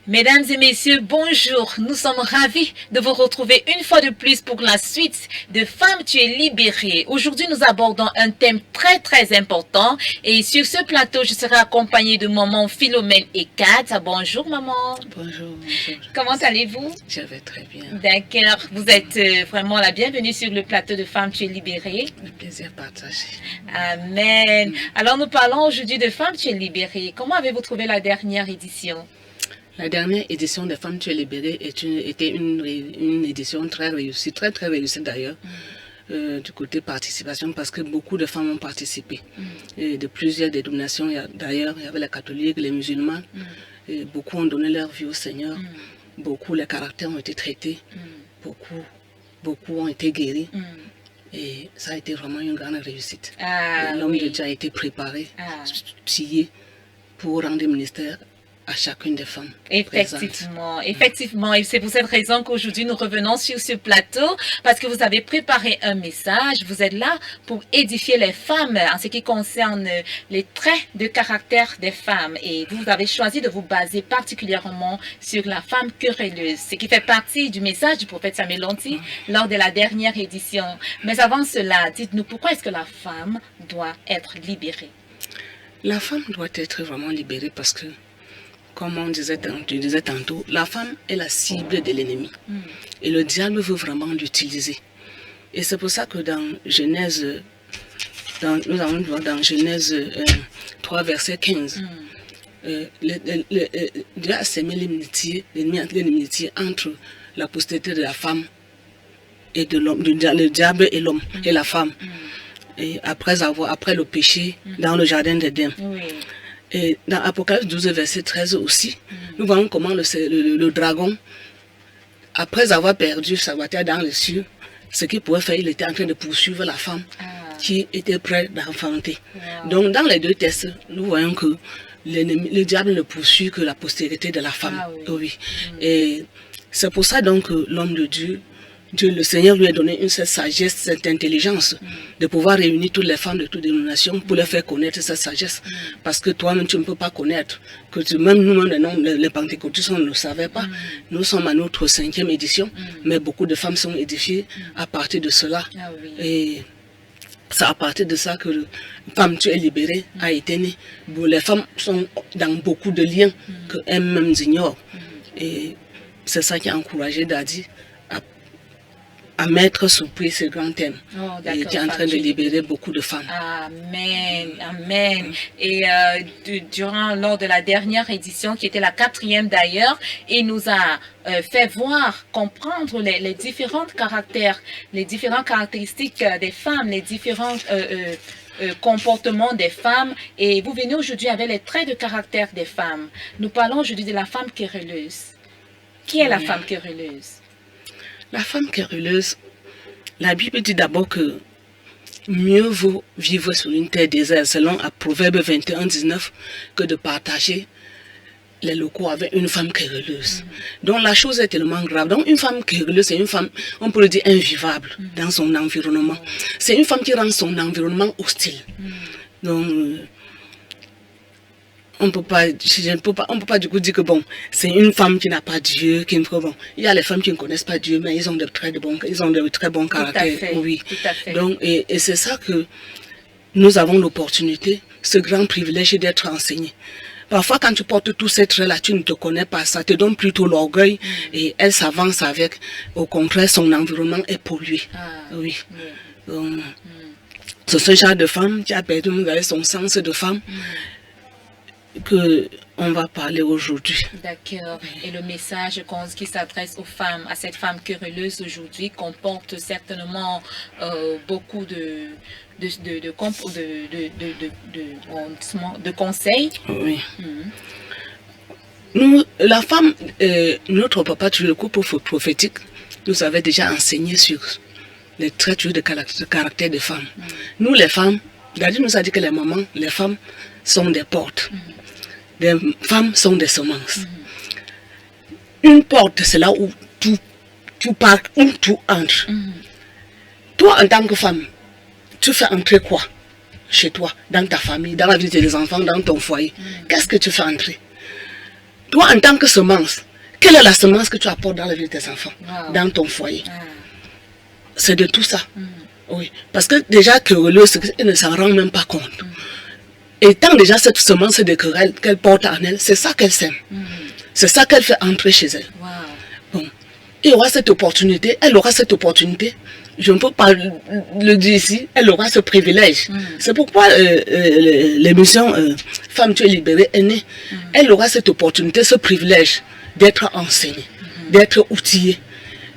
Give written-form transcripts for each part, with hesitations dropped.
Mesdames et messieurs, bonjour. Nous sommes ravis de vous retrouver une fois de plus pour la suite de Femme, tu es libérée. Aujourd'hui, nous abordons un thème très important. Et sur ce plateau, je serai accompagnée de maman Philomène et Kat. Bonjour maman. Bonjour. Comment allez-vous? Je vais très bien. D'accord. Vous êtes vraiment la bienvenue sur le plateau de Femme, tu es libérée. Le plaisir partagé. Amen. Alors, nous parlons aujourd'hui de Femme, tu es libérée. Comment avez-vous trouvé la dernière édition? La dernière édition de Femmes, tu es libérée était une édition très réussie, très réussie d'ailleurs, du côté participation, parce que beaucoup de femmes ont participé. Et de plusieurs dénominations, d'ailleurs, il y avait les catholiques, les musulmans, et beaucoup ont donné leur vie au Seigneur, beaucoup, les caractères ont été traités, beaucoup ont été guéris. Et ça a été vraiment une grande réussite. L'homme de Dieu a été préparé, pillé pour rendre ministère à chacune des femmes. Effectivement. Et c'est pour cette raison qu'aujourd'hui nous revenons sur ce plateau, parce que vous avez préparé un message. Vous êtes là pour édifier les femmes en ce qui concerne les traits de caractère des femmes. Et vous avez choisi de vous baser particulièrement sur la femme querelleuse, ce qui fait partie du message du prophète Samuel Lanty lors de la dernière édition. Mais avant cela, dites-nous, pourquoi est-ce que la femme doit être libérée? La femme doit être vraiment libérée parce que, comme tu disais tantôt, la femme est la cible de l'ennemi. Et le diable veut vraiment l'utiliser. Et c'est pour ça que dans Genèse, nous allons voir dans Genèse 3, verset 15, Dieu a semé l'enmité entre la postérité de la femme et de l'homme, le diable et l'homme et la femme. Et après le péché dans le jardin d'Éden. Et dans Apocalypse 12, verset 13 aussi, nous voyons comment le dragon, après avoir perdu sa bataille dans les cieux, ce qu'il pouvait faire, il était en train de poursuivre la femme qui était prête d'enfanter. Donc dans les deux textes, nous voyons que le diable ne poursuit que la postérité de la femme. Et c'est pour ça donc que l'homme de Dieu, le Seigneur lui a donné cette sagesse, cette intelligence de pouvoir réunir toutes les femmes de toutes les nations pour leur faire connaître cette sagesse. Parce que toi-même, tu ne peux pas connaître. Même nous-mêmes, les pentecôtistes, on ne le savait pas. Nous sommes à notre 5e édition, mais beaucoup de femmes sont édifiées à partir de cela. Et c'est à partir de ça que Femme, tu es libérée a été née. Les femmes sont dans beaucoup de liens qu'elles-mêmes ignorent. Et c'est ça qui a encouragé Dadi à mettre sous pied ce grand thème et qui est en train de libérer beaucoup de femmes. Amen. Et lors de la dernière édition, qui était la 4e d'ailleurs, il nous a fait voir, comprendre les différents caractères, les différentes caractéristiques des femmes, les différents comportements des femmes. Et vous venez aujourd'hui avec les traits de caractère des femmes. Nous parlons aujourd'hui de la femme querelleuse. Qui est la femme querelleuse? La femme querelleuse, la Bible dit d'abord que mieux vaut vivre sur une terre déserte, selon Proverbe 21, 19, que de partager les locaux avec une femme querelleuse. Donc la chose est tellement grave. Donc une femme querelleuse, c'est une femme, on peut le dire, invivable dans son environnement. C'est une femme qui rend son environnement hostile. Donc on ne peut pas du coup dire que bon, c'est une femme qui n'a pas Dieu, qui bon. Il y a les femmes qui ne connaissent pas Dieu, mais ils ont de très bons caractères. Tout à fait. Donc, et c'est ça que nous avons l'opportunité, ce grand privilège d'être enseignés. Parfois, quand tu portes tous ces traits-là, tu ne te connais pas, ça te donne plutôt l'orgueil et elle s'avance avec. Au contraire, son environnement est pollué. Donc, c'est ce genre de femme qui a perdu son sens de femme qu'on va parler aujourd'hui. D'accord. Et le message qui s'adresse aux femmes, à cette femme querelleuse aujourd'hui, comporte certainement beaucoup de conseils. Oui. Nous, la femme, notre papa, le couple prophétique, nous avait déjà enseigné sur les traits de caractère des femmes. Nous, les femmes, Dadi nous a dit que les femmes sont des portes. Les femmes sont des semences. Une porte, c'est là où tu pars, où tu entres. Toi, en tant que femme, tu fais entrer quoi chez toi, dans ta famille, dans la vie de tes enfants, dans ton foyer? Qu'est-ce que tu fais entrer? toi en tant que semence, quelle est la semence que tu apportes dans la vie de tes enfants, dans ton foyer? C'est de tout ça. Oui, parce que déjà querelleuse, elle ne s'en rend même pas compte. Et tant déjà cette semence de querelle qu'elle porte en elle, c'est ça qu'elle sème. C'est ça qu'elle fait entrer chez elle. Bon, il aura cette opportunité, elle aura cette opportunité. Je ne peux pas le dire ici, elle aura ce privilège. C'est pourquoi l'émission Femme, tu es libérée est née. Elle aura cette opportunité, ce privilège d'être enseignée, d'être outillée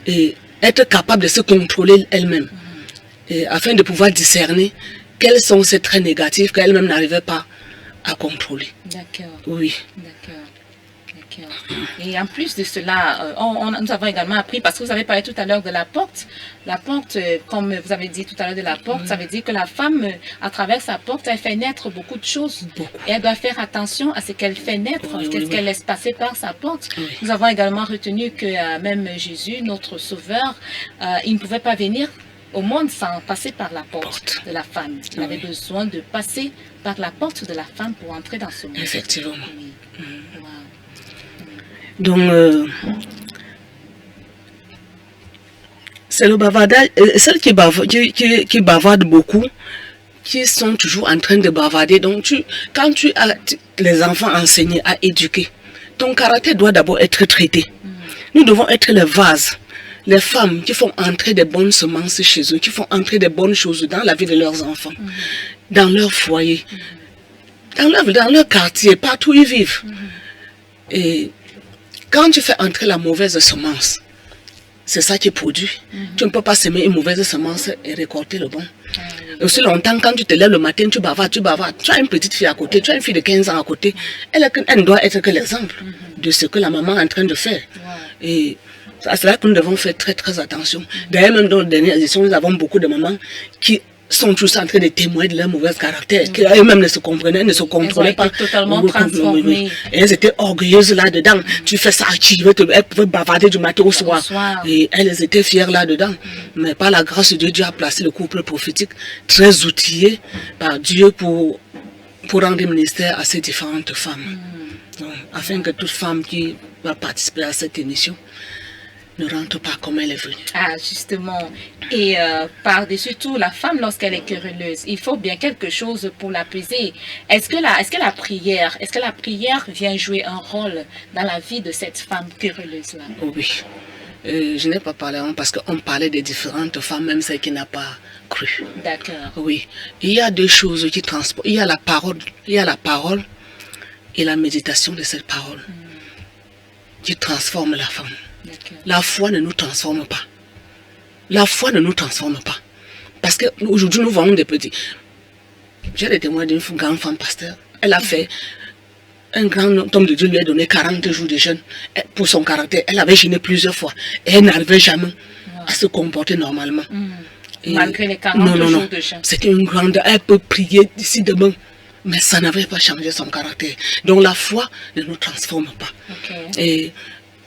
et être capable de se contrôler elle-même. Afin de pouvoir discerner quels sont ces traits négatifs qu'elle-même n'arrivait pas à contrôler. D'accord. Oui. D'accord. Et en plus de cela, nous avons également appris, parce que vous avez parlé tout à l'heure de la porte. La porte, comme vous avez dit tout à l'heure de la porte, ça veut dire que la femme, à travers sa porte, elle fait naître beaucoup de choses. Et elle doit faire attention à ce qu'elle fait naître, ce qu'elle laisse passer par sa porte. Nous avons également retenu que même Jésus, notre Sauveur, il ne pouvait pas venir au monde sans passer par la porte de la femme. Il avait besoin de passer par la porte de la femme pour entrer dans ce monde. Effectivement. Oui. Wow. Donc, c'est le bavardage, celles qui bavardent beaucoup, qui sont toujours en train de bavarder. Donc, quand tu as les enfants enseignés à éduquer, ton caractère doit d'abord être traité. Nous devons être les vases, les femmes qui font entrer des bonnes semences chez eux, qui font entrer des bonnes choses dans la vie de leurs enfants, dans leur foyer, dans leur quartier, partout où ils vivent. Et quand tu fais entrer la mauvaise semence, c'est ça qui produit. Tu ne peux pas semer une mauvaise semence et récolter le bon. Aussi longtemps, quand tu te lèves le matin, tu bavardes. Tu as une petite fille à côté, tu as une fille de 15 ans à côté. Elle ne doit être que l'exemple de ce que la maman est en train de faire. Et c'est là que nous devons faire très très attention. D'ailleurs, même dans les dernières éditions, nous avons beaucoup de mamans qui sont tous en train de témoigner de leur mauvais caractère, qu'elles-mêmes ne se comprenaient, ne se contrôlaient pas. Totalement transformées. Et elles étaient orgueilleuses là-dedans. Tu fais ça, elles pouvaient bavarder du matin au soir. Et elles étaient fières là-dedans. Mais par la grâce de Dieu, Dieu a placé le couple prophétique très outillé par Dieu pour rendre ministère à ces différentes femmes. Donc, afin que toute femme qui va participer à cette émission ne rentre pas comme elle est venue. Ah, justement. Et par-dessus tout, la femme, lorsqu'elle est querelleuse, il faut bien quelque chose pour l'apaiser. Est-ce que la prière vient jouer un rôle dans la vie de cette femme querelleuse-là? Oui. Je n'ai pas parlé parce qu'on parlait des différentes femmes, même celles qui n'ont pas cru. D'accord. Oui. Il y a deux choses qui transportent. Il y a la parole et la méditation de cette parole qui transforme la femme. La foi ne nous transforme pas. La foi ne nous transforme pas. Parce qu'aujourd'hui, nous voyons des petits. J'ai des témoins d'une grande femme pasteur. Elle a fait, un grand homme de Dieu lui a donné 40 jours de jeûne pour son caractère. Elle avait jeûné plusieurs fois. Et elle n'arrivait jamais à se comporter normalement. Malgré les 40 jours de jeûne. C'était une grande... Elle peut prier d'ici demain. Mais ça n'avait pas changé son caractère. Donc la foi ne nous transforme pas. Et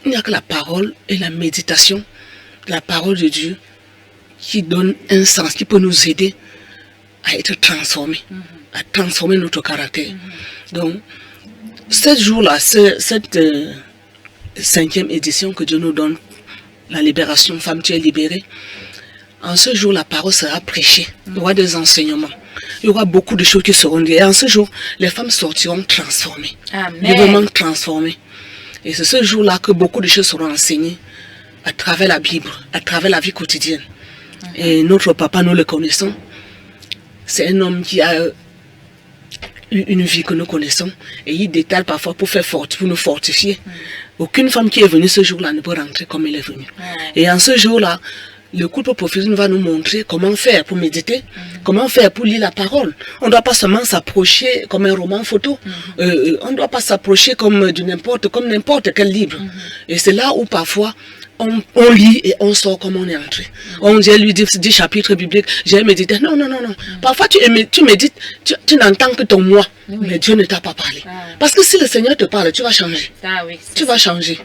il n'y a que la parole et la méditation, la parole de Dieu, qui donne un sens, qui peut nous aider à être transformés, à transformer notre caractère. Donc, ce jour-là, cette 5e édition que Dieu nous donne, la libération, femme, tu es libérée, en ce jour, la parole sera prêchée. Il y aura des enseignements. Il y aura beaucoup de choses qui seront dites. Et en ce jour, les femmes sortiront transformées. Amen. Vraiment transformées. Et c'est ce jour-là que beaucoup de choses seront enseignées à travers la Bible, à travers la vie quotidienne. Et notre papa, nous le connaissons. C'est un homme qui a eu une vie que nous connaissons. Et il détale parfois pour nous fortifier. Aucune femme qui est venue ce jour-là ne peut rentrer comme elle est venue. Et en ce jour-là, le couple prophétique va nous montrer comment faire pour méditer, comment faire pour lire la parole. On ne doit pas seulement s'approcher comme un roman photo. On ne doit pas s'approcher comme n'importe quel livre. Et c'est là où parfois on lit et on sort comme on est entré. On dit lui 10 chapitres bibliques, j'ai médité. Non. Parfois tu médites, tu n'entends que ton moi, mais Dieu ne t'a pas parlé. Parce que si le Seigneur te parle, tu vas changer. Tu vas changer.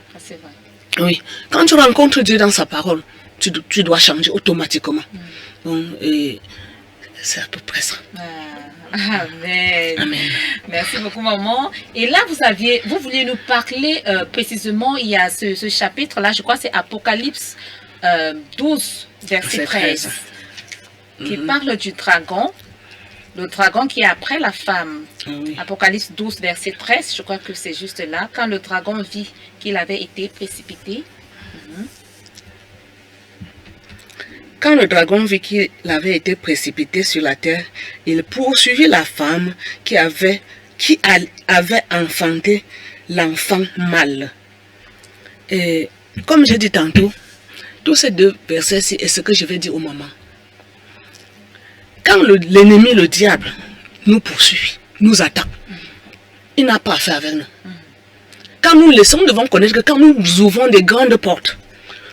Oui. Quand tu rencontres Dieu dans sa parole, tu dois changer automatiquement. Donc, C'est à peu près ça. Amen. Amen. Merci beaucoup, maman. Et là, vous vouliez nous parler précisément, il y a ce chapitre-là, je crois que c'est Apocalypse 12, verset 13, qui parle du dragon. Le dragon qui est après la femme. Oui. Apocalypse 12, verset 13, je crois que c'est juste là. Quand le dragon vit qu'il avait été précipité. Quand le dragon vit qu'il avait été précipité sur la terre, il poursuivit la femme qui avait enfanté l'enfant mâle. Et comme j'ai dit tantôt, tous ces deux versets-ci est ce que je vais dire aux mamans. Quand l'ennemi, le diable, nous poursuit, nous attaque, il n'a pas à faire avec nous. Quand nous laissons, nous devons connaître que quand nous ouvrons des grandes portes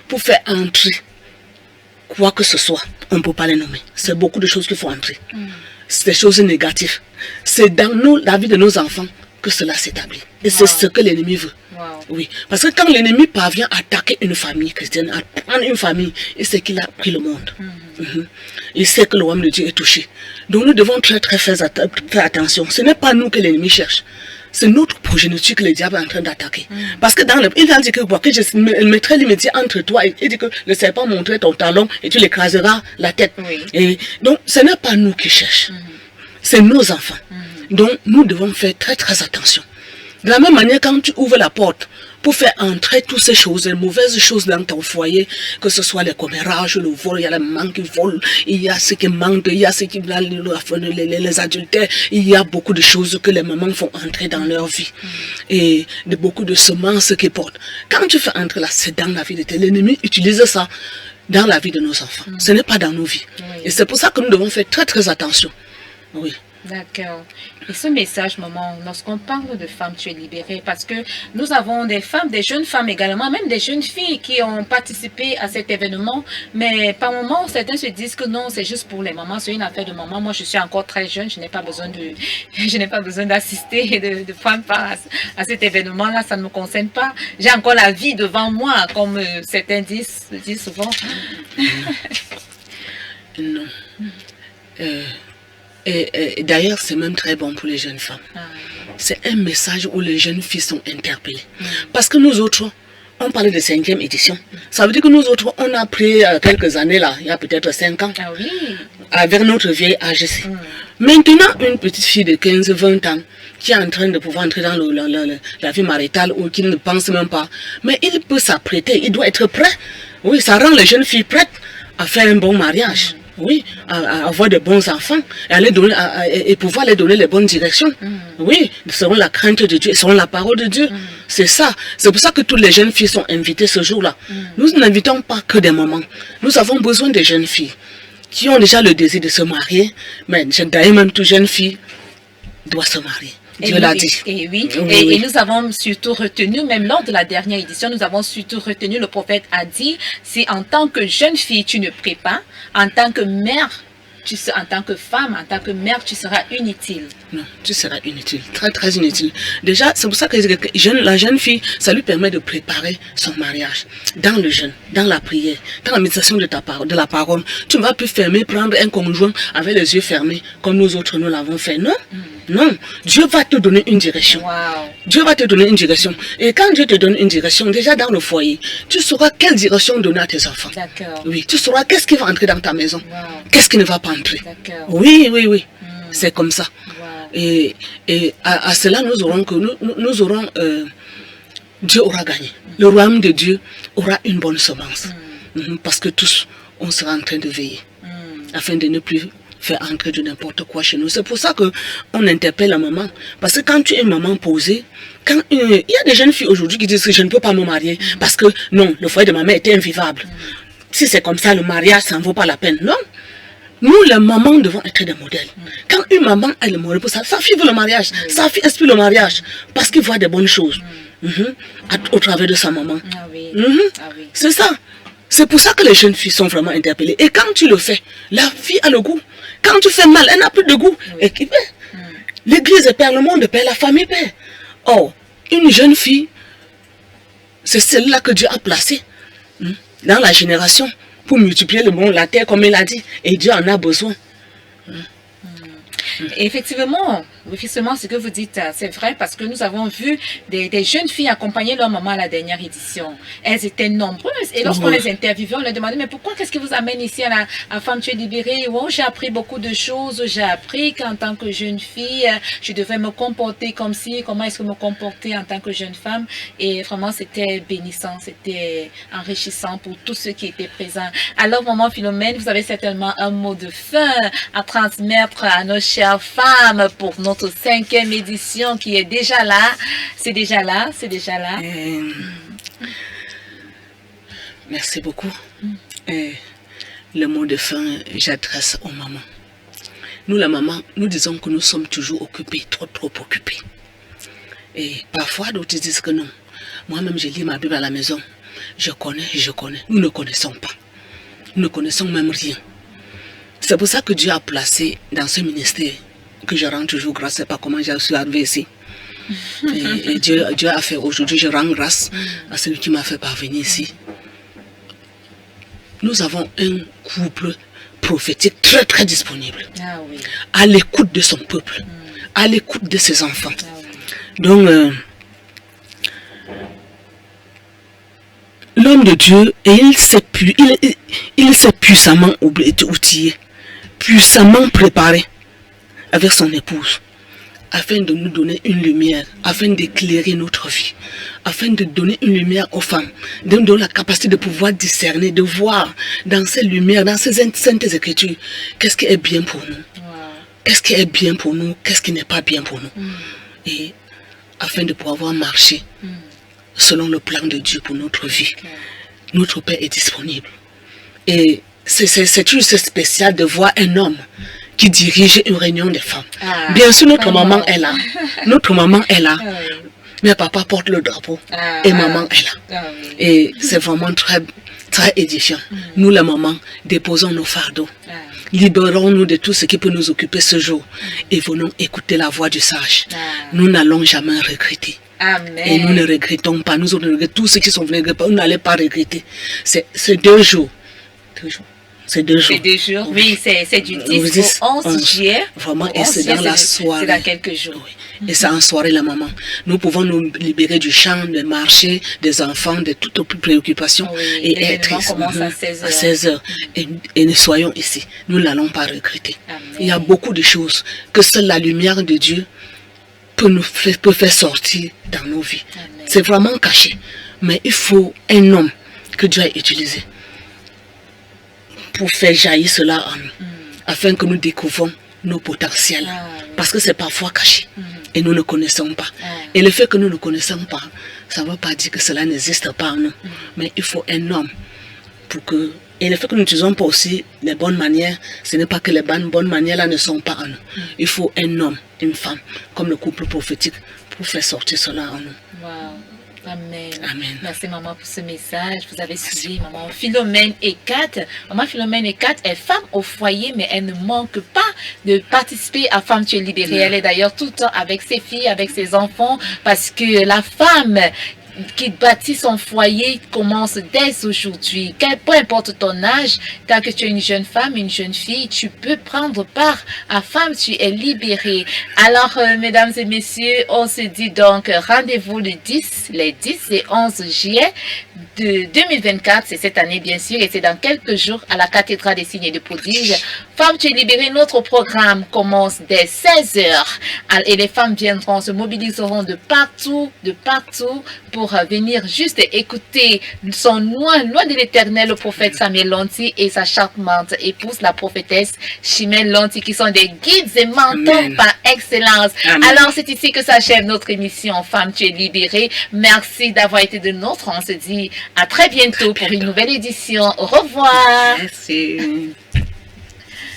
pour faire entrer quoi que ce soit, on ne peut pas les nommer. C'est beaucoup de choses qu'il faut entrer. C'est des choses négatives. C'est dans la vie de nos enfants que cela s'établit. Et c'est ce que l'ennemi veut. Oui. Parce que quand l'ennemi parvient à attaquer une famille chrétienne, à prendre une famille, il sait qu'il a pris le monde. Il sait que le royaume de Dieu est touché. Donc nous devons très faire attention. Ce n'est pas nous que l'ennemi cherche. C'est notre progéniture que le diable est en train d'attaquer. Parce que il a dit que je mettrai l'immédiat entre toi et il dit que le serpent montrait ton talon et tu l'écraseras la tête. Et donc ce n'est pas nous qui cherchons. C'est nos enfants. Donc nous devons faire très attention. De la même manière, quand tu ouvres la porte pour faire entrer toutes ces choses, les mauvaises choses dans ton foyer, que ce soit les commérages, le vol, il y a les mamans qui volent, il y a ceux qui mentent, il y a ceux qui les adultères, il y a beaucoup de choses que les mamans font entrer dans leur vie. Et beaucoup de semences qu'ils portent. Quand tu fais entrer là, c'est dans la vie de tes l'ennemi utilise ça dans la vie de nos enfants. Ce n'est pas dans nos vies. Et c'est pour ça que nous devons faire très attention. Oui. D'accord. Et ce message, maman, lorsqu'on parle de femmes, tu es libérée, parce que nous avons des femmes, des jeunes femmes également, même des jeunes filles qui ont participé à cet événement, mais par moment, certains se disent que non, c'est juste pour les mamans, c'est une affaire de maman. Moi, je suis encore très jeune, je n'ai pas besoin d'assister et de prendre part à cet événement-là, ça ne me concerne pas. J'ai encore la vie devant moi, comme certains disent souvent. Non. Et d'ailleurs, c'est même très bon pour les jeunes femmes. C'est un message où les jeunes filles sont interpellées. Parce que nous autres, on parlait de 5e édition. Ça veut dire que nous autres, on a pris quelques années là, il y a peut-être 5 ans, avec notre vieille AGC. Maintenant, une petite fille de 15-20 ans qui est en train de pouvoir entrer dans la vie maritale ou qui ne pense même pas, mais il peut s'apprêter, il doit être prêt. Oui, ça rend les jeunes filles prêtes à faire un bon mariage. Oui, à avoir de bons enfants et pouvoir les donner les bonnes directions. Oui, selon la crainte de Dieu et selon la parole de Dieu. C'est ça. C'est pour ça que toutes les jeunes filles sont invitées ce jour-là. Nous n'invitons pas que des mamans. Nous avons besoin des jeunes filles qui ont déjà le désir de se marier. Mais d'ailleurs, même toute jeune fille doit se marier. Dieu l'a dit. Et nous avons surtout retenu, même lors de la dernière édition, nous avons surtout retenu, le prophète a dit, si en tant que jeune fille, tu ne pries pas, en tant que mère, en tant que femme, en tant que mère, tu seras inutile. Non, tu seras inutile, très inutile. Déjà, c'est pour ça que la jeune fille, ça lui permet de préparer son mariage. Dans le jeûne, dans la prière, dans la méditation de la parole. Tu ne vas plus prendre un conjoint avec les yeux fermés, comme nous autres, nous l'avons fait. Non, non. Dieu va te donner une direction. Dieu va te donner une direction. Et quand Dieu te donne une direction, déjà dans le foyer, tu sauras quelle direction donner à tes enfants. Oui, tu sauras qu'est-ce qui va entrer dans ta maison. Qu'est-ce qui ne va pas entrer. Oui. C'est comme ça. Et à cela, nous aurons Dieu aura gagné. Le royaume de Dieu aura une bonne semence. Parce que tous, on sera en train de veiller. Afin de ne plus faire entrer de n'importe quoi chez nous. C'est pour ça qu'on interpelle la maman. Parce que quand tu es une maman posée, il y a des jeunes filles aujourd'hui qui disent que je ne peux pas me marier. Parce que non, le foyer de ma mère était invivable. Si c'est comme ça, le mariage, ça ne vaut pas la peine. Non. Nous, les mamans, devons être des modèles. Quand une maman a le modèle pour ça, sa fille veut le mariage, sa fille aspire le mariage, parce qu'il voit des bonnes choses au travers de sa maman. C'est ça. C'est pour ça que les jeunes filles sont vraiment interpellées. Et quand tu le fais, la fille a le goût. Quand tu fais mal, elle n'a plus de goût. Et qui paie? L'église perd, le monde perd, la famille perd. Oh, une jeune fille, c'est celle-là que Dieu a placée dans la génération pour multiplier le monde, la terre, comme il a dit. Et Dieu en a besoin. Et effectivement, ce que vous dites, c'est vrai parce que nous avons vu des jeunes filles accompagner leur maman à la dernière édition. Elles étaient nombreuses et lorsqu'on les interviewait, on leur demandait mais pourquoi qu'est-ce qui vous amène ici à Femme Tu es libérée? Oh, j'ai appris beaucoup de choses. J'ai appris qu'en tant que jeune fille, je devais me comporter comme si, comment est-ce que me comporter en tant que jeune femme. Et vraiment, c'était bénissant, c'était enrichissant pour tous ceux qui étaient présents. Alors, maman Philomène, vous avez certainement un mot de fin à transmettre à nos chères femmes pour notre 5e édition qui est déjà là. C'est déjà là. Merci beaucoup. Le mot de fin, j'adresse aux mamans. Nous, la maman, nous disons que nous sommes toujours occupés, trop occupés. Et parfois, d'autres disent que non. Moi-même, je lis ma Bible à la maison. Je connais. Nous ne connaissons pas. Nous ne connaissons même rien. C'est pour ça que Dieu a placé dans ce ministère, que je rends toujours grâce, c'est pas comment je suis arrivé ici. Et Dieu a fait aujourd'hui, je rends grâce à celui qui m'a fait parvenir ici. Nous avons un couple prophétique très disponible, à l'écoute de son peuple, à l'écoute de ses enfants. Donc, l'homme de Dieu, il s'est puissamment outillé, puissamment préparé avec son épouse, afin de nous donner une lumière, afin d'éclairer notre vie, afin de donner une lumière aux femmes, de nous donner la capacité de pouvoir discerner, de voir dans ces lumières, dans ces saintes écritures, qu'est-ce qui est bien pour nous, qu'est-ce qui est bien pour nous, qu'est-ce qui n'est pas bien pour nous, et afin de pouvoir marcher selon le plan de Dieu pour notre vie. Notre Père est disponible. Et c'est toujours spécial de voir un homme qui dirige une réunion des femmes. Bien sûr, notre maman est là. Notre maman est là. Mais papa porte le drapeau. Et maman est là. Et c'est vraiment très édifiant. Nous, la maman, déposons nos fardeaux. Libérons-nous de tout ce qui peut nous occuper ce jour. Et venons écouter la voix du sage. Nous n'allons jamais regretter. Amen. Et nous ne regrettons pas. Nous regrettons tous ceux qui sont venus, vous n'allez pas regretter. C'est 2 jours. C'est 2 jours. C'est 2 jours, oui, c'est du 10 au 11 juillet. Vraiment, et c'est dans la soirée. C'est dans quelques jours. Oui. Et c'est en soirée, la maman. Nous pouvons nous libérer du champ, des marchés, des enfants, de toutes nos préoccupations. Et être commence à 16h. À 16h. Et nous soyons ici. Nous n'allons pas regretter. Amen. Il y a beaucoup de choses que seule la lumière de Dieu peut faire sortir dans nos vies. C'est vraiment caché. Mais il faut un homme que Dieu a utilisé pour faire jaillir cela en nous, afin que nous découvrons nos potentiels. Parce que c'est parfois caché. Et nous ne connaissons pas. Et le fait que nous ne connaissons pas, ça ne veut pas dire que cela n'existe pas en nous. Mais il faut un homme pour que... Et le fait que nous n'utilisons pas aussi les bonnes manières, ce n'est pas que les bonnes manières là ne sont pas en nous. Il faut un homme, une femme, comme le couple prophétique, pour faire sortir cela en nous. Wow. Amen. Amen. Merci maman pour ce message. Vous avez suivi maman Philomène Ekat. Maman Philomène Ekat est femme au foyer, mais elle ne manque pas de participer à Femme Tu es libérée. Elle est d'ailleurs tout le temps avec ses filles, avec ses enfants, parce que la femme qui bâtit son foyer commence dès aujourd'hui. Peu importe ton âge, tant que tu es une jeune femme, une jeune fille, tu peux prendre part à Femme Tu es libérée. Alors, mesdames et messieurs, on se dit donc rendez-vous les 10 et 11 juillet de 2024. C'est cette année, bien sûr, et c'est dans quelques jours à la cathédrale des signes et des prodiges. Femme Tu es libérée, notre programme commence dès 16h. Et les femmes viendront, se mobiliseront de partout pour venir juste écouter son loin de l'éternel, le prophète Samuel Lanty et sa charmante épouse, la prophétesse Chimène Lanty, qui sont des guides et mentors par excellence. Amen. Alors, c'est ici que s'achève notre émission Femme Tu es libérée. Merci d'avoir été de nôtres. On se dit à très bientôt pour une nouvelle édition. Au revoir. Merci.